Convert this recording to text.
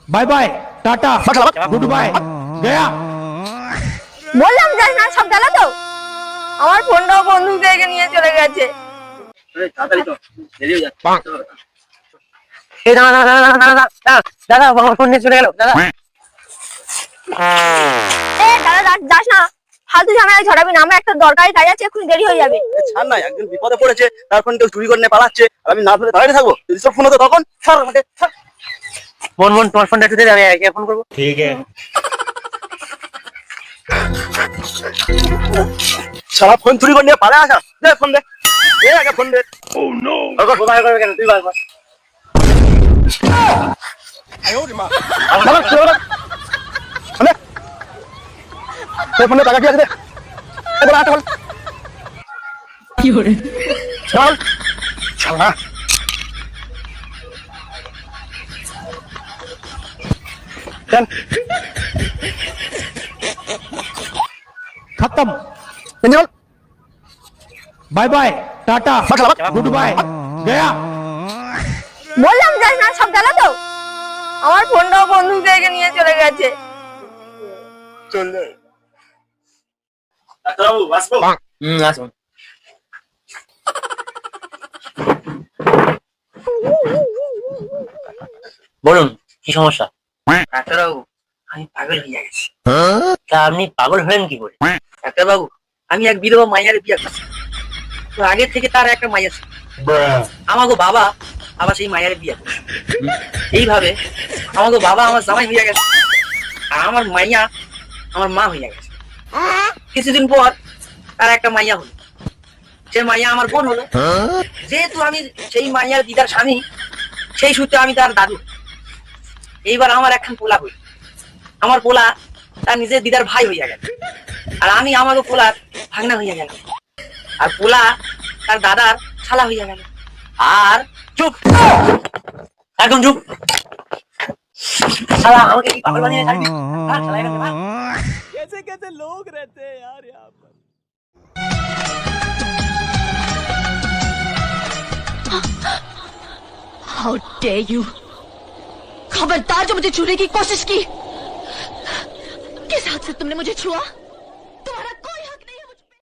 Bye bye ta-ta goodbye गया। বললাম যাস না, সব গেল তো। আমার ফোনটাও বন্ধু থেকে নিয়ে চলে গেছে। তাড়াতাড়ি তো দেরি হয়ে যাচ্ছে। এই দাদা দাদা দাদা দাদা দাদা আমার ফোন নিয়ে চলে গেল দাদা। এ দাদা যাস না, ফালতু ঝামেলায় ঝড়াবি না, আমার একটা দরকারি কাজ আছে, এখন দেরি হয়ে যাবে। ছাড় না, একজন বিপদে পড়েছে, তার ফোন কেউ চুরি করে নিয়ে পালাচ্ছে, আর আমি না ধরে দাঁড়িয়ে থাকবো? যদি সব ফোন হতো তখন ছাড় আমাকে, ছাড়। বোন বোন তোমার ফোনটা একটু দে, আমি একে ফোন করবো। ठीक है। সারা ফোন চুরি করে নিয়ে পালা আসা, দে ফোন দে, দে আগে ফোন দে। ও নো বার করবে কেন তুই বার কর। ফোনে টাকা কি আছে দে, এবার আটা বল কি হরে চল শালা। चल खत्म चल bye bye ta-ta goodbye गया। বললাম যাস না, সব গেল তো। আমার ফোনটাও বন্ধু থেকে নিয়ে চলে গেছে। চল যাই ডাক্তারবাবু, আসবো? আসুন। বলুন কি সমস্যা? ডাক্তারবাবু, আমি পাগল হয়ে গেছি। তা আপনি পাগল হলেন কি করে? ডাক্তারবাবু, আমি এক বিধবা মাইয়ারে বিয়ে করছি। তো আগে থেকে তার একটা মাইয়া ছিল, আমাকে বাবা আবার সেই মাইয়ারে বিয়ে করছে। এইভাবে আমাকে বাবা আমার জামাই হইয়া গেছে, আর আমার মাইয়া আমার মা হইয়া গেছে। কিছুদিন পর তার একটা মাইয়া হলো, সে মাইয়া আমার বোন হলো। যেহেতু আমি সেই মাইয়ার দিদার স্বামী, সেই সূত্রে আমি তার দাদু। এইবার আমার একখান পোলা হইল, আমার পোলা তার নিজের দিদার ভাই হইয়া গেল, আর আমি আমাকে পোলার ভাগনা হইয়া গেল, আর পোলা তার দাদার শালা হইয়া গেল। আর চুপ, একদম চুপ। শালা আমাকে কি পাগল বানিয়ে ছাড়বি? হ্যাঁ, শালা এখান থেকে ভাগ। कैसे कैसे लोग रहते हैं यार यहाँ पर। How dare you! खबरदार जो मुझे छूने की कोशिश की। किस हद से तुमने मुझे छुआ?